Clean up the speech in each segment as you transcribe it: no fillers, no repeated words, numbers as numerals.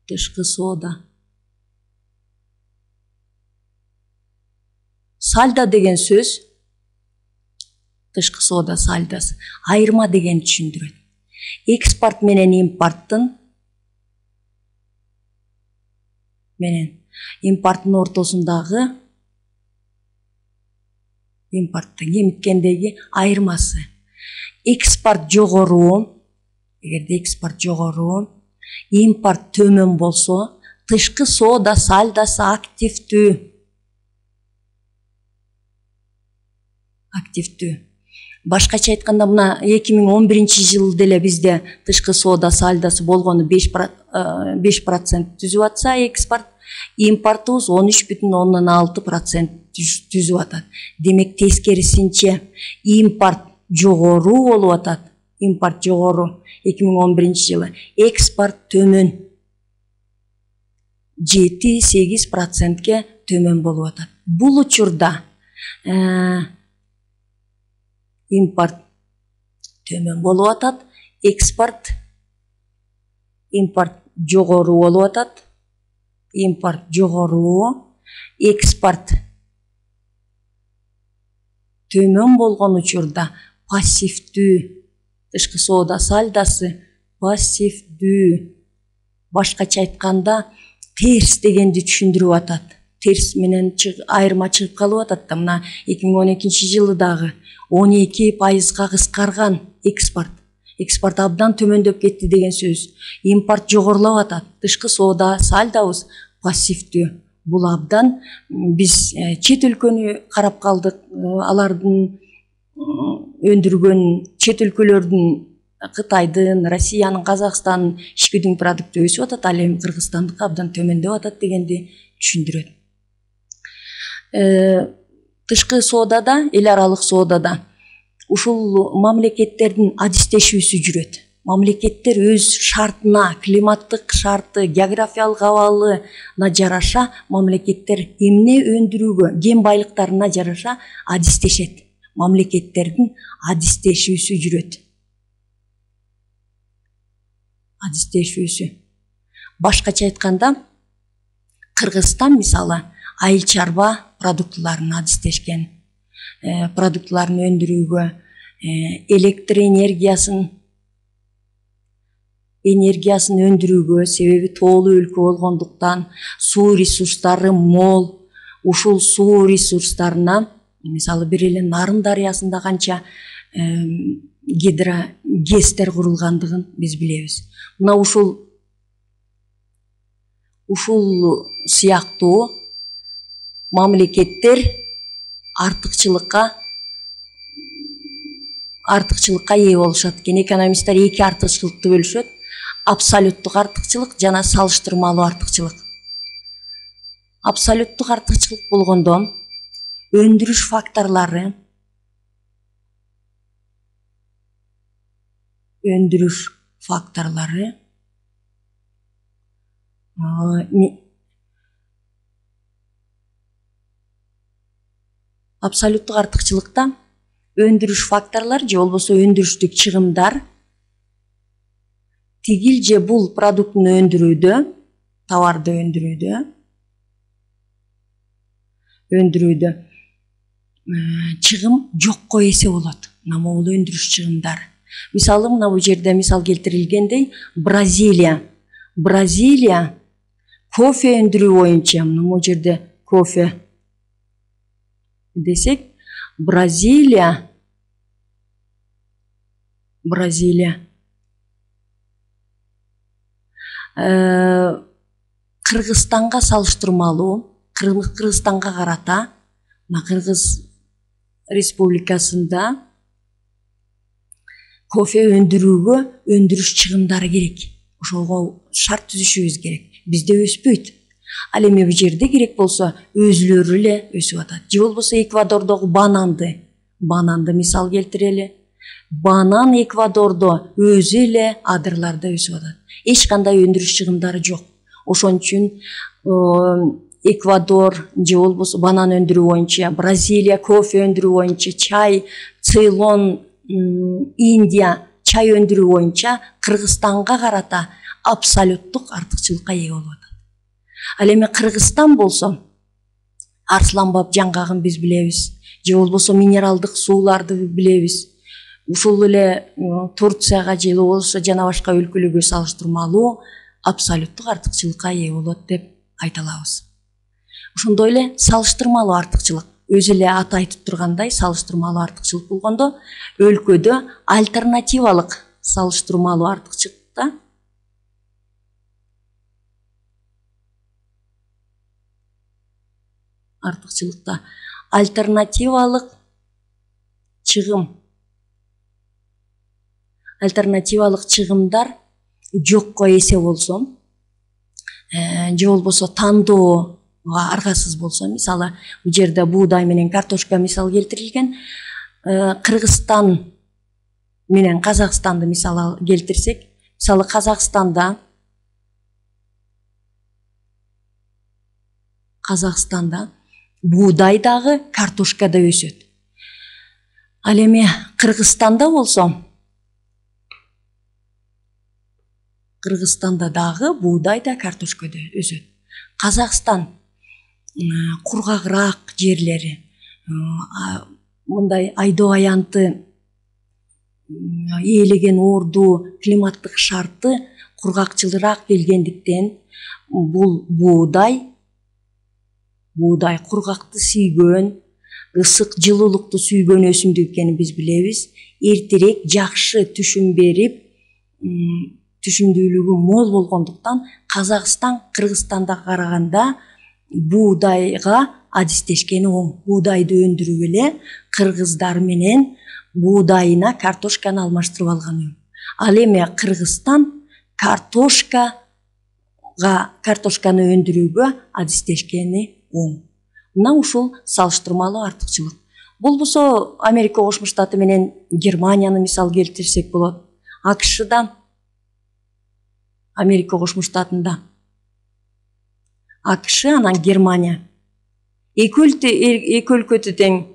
Тышкы соода. Сальдо деген сөз, тышкы соода сальдасы, айырма деген түшүндүрөт. Экспорт менен импорттун ортосундагы импорттун кемиткендеги айырмасы. Экспорт жогору, эгерде экспорт жогору, импорт төмөн болсо, тышкы соода сальдасы активдүү. Башкача айтканда, мына 2011-жылы деле бизде тышкы соода сальдасы болгону 5% түзүп атса, экспорт, импортубуз 13,6% түзүп атат. Демек тескерисинче импорт жогору болуп атат. Импорт жогору 2011-жылы, экспорт төмөн 7-8%ке төмөн болуп атат. Бул учурда импорт төмөн болуп атат, импорт жогору болуп атат. Импорт жогору, экспорт төмөн болгон учурда пассивдүү, тышкы соода сальдасы пассивдүү. Башкача айтканда, терс дегенди түшүндүрүп атат. Терс менен айырма чыгып калып атат да, мына 2012-жылы дагы 12%га кыскарган экспорт. Экспорт абдан төмөндөп кетти деген сөз. Импорт жогорулап атат. Тышкы соода сальдабыз пассивдүү. Бул абдан биз чет өлкөнү карап калдык. Алардын өндүргөн чет өлкөлөрдүн, Кытайдын, Россиянын, Казакстандын ички дүң продукту өсүп атат, ал эми Кыргызстандыкы абдан төмөндөп атат дегенди түшүндүрөт. Тышкы соодада, эл аралык соодада ушул мамлекеттердин адистешүүсү жүрөт. Мамлекеттер өз шартына, климаттык шарты, географиялык абалына жараша мамлекеттер эмне өндүрүүгө, кен байлыктарына жараша адистешет. Мамлекеттердин адистешүүсү жүрөт. Адистешүүсү. Башкача айтканда, Кыргызстан мисалы айыл чарба продуктыларын адистешкен. Продуктыларын өндүрүүгө, электр энергиясын өндүрүүгө, себеби тоолуу өлкө болгондуктан суу ресурстары мол. Ушул суу ресурстарына, мисалы бир эле Нарын дарыясында канча гидрогестер курулгандыгын биз билебиз. Мына ушул сыяктуу мамлекеттер артыкчылыкка ээ болушат экен. Экономисттер эки артыкчылыкты бөлүшөт: абсолюттук артыкчылык жана салыштырмалуу артыкчылык. Абсолюттук артыкчылык болгондо өндүрүш факторлору абсолюттук артыкчылыкта өндүрүш факторлор же болбосо өндүрүштүк чыгымдар тигил же бул продуктун өндүрүүдө, товарды өндүрүүдө чыгым жокко эсе болот. Мына бул өндүрүш чыгымдары. Мисалы мына бул жерде мисал келтирилгендей, Бразилия кофе өндүрүү боюнча, мына бул жерде кофе десек, Бразилия Кыргызстанга салыштырмалуу, Кыргызстанга карата, мына Кыргыз Республикасында кофе өндүрүүгө өндүрүш чыгымдары керек. Ошого шарт түзүшүбүз керек. Бизде өспөйт. Ал эми бул жерде керек болсо өзүлөрү эле өсүп атат. Же болбосо Эквадордогу бананды мисал келтирели. Банан Эквадордо өзү эле адырларда өсүп атат. Эч кандай өндүрүш чыгымдары жок. Ошон үчүн Эквадор же болбосо банан өндүрүү боюнча, Бразилия кофе өндүрүү боюнча, чай, Цейлон, Индия чай өндүрүү боюнча Кыргызстанга карата абсолюттук артыкчылыкка ээ болуп атат. Ал эми Кыргызстан болсо Арсланбап жаңгагын биз билебиз, же болбосо минералдык сууларды билебиз. Ушул эле Турцияга же болбосо жана башка өлкөлөргө салыштырмалуу абсолюттук артыкчылыкка ээ болот деп айта алабыз. Ошондой эле салыштырмалуу артыкчылык, өзү эле аты айтып тургандай, салыштырмалуу артыкчылык болгондо өлкөдө альтернативалык салыштырмалуу артыкчылыкта альтернативалык чыгымдар жокко эсе болсо, же болбосо тандоого аргасыз болсо, мисалы бул жерде буудай менен картошка мисал келтирилген, Кыргызстан менен Казакстанды мисал келтирсек, мисалы Казакстанда буудай дагы картошка да өсөт. Ал эми Кыргызстанда болсо, Кыргызстанда дагы буудай да картошка да өсөт. Казакстан кургагыраак жерлери, мындай айдоо аянты ээлеген орду климаттык шарты кургакчылыраак келгендиктен бул буудай кургакты сүйгөн, ысык жылуулукту сүйгөн өсүмдүк экенин биз билебиз. Эртерээк жакшы түшүм берип, түшүмдүүлүгү мол болгондуктан Казакстан Кыргызстанга караганда буудайга адистешкени оң. Буудайды өндүрүп эле кыргыздар менен буудайына картошканы алмаштырып алганы. Ал эми Кыргызстан картошканы өндүрүүгө адистешкени оң. Мына ушул салыштырмалуу артыкчылык. Болбосо Америка Кошмо Штаты менен Германияны мисал келтирсек болот. Америка Кошмо Штатында АКШ анан Германия эки өлкөдө тең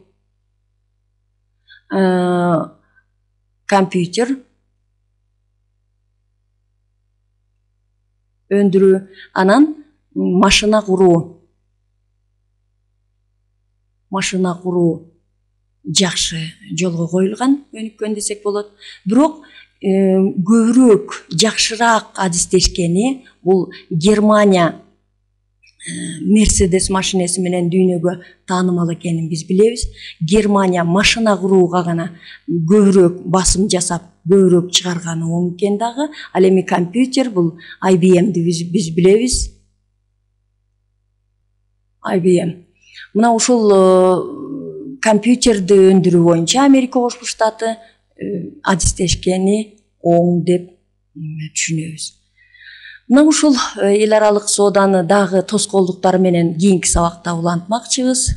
компьютер өндүрүү, анан машина куруу жакшы жолго коюлган, өнүккөн десек болот. Бирок көбүрөөк жакшыраак адистешкени бул Германия Мерседес машинеси менен дүйнөгө таанымал экенин биз билебиз. Германия машина курууга гана көбүрөөк басым жасап, көбүрөөк чыгарганы оң экен дагы. Ал эми компьютер бул IBM'ди биз билебиз. IBM. Мына ушул компьютерди өндүрүү боюнча Америка Кошмо Штаты адистешкени оң деп түшүнөбүз. Мына ушул эл аралык сооданы дагы тоскоолдуктары менен кийинки сабакта улантмакчыбыз.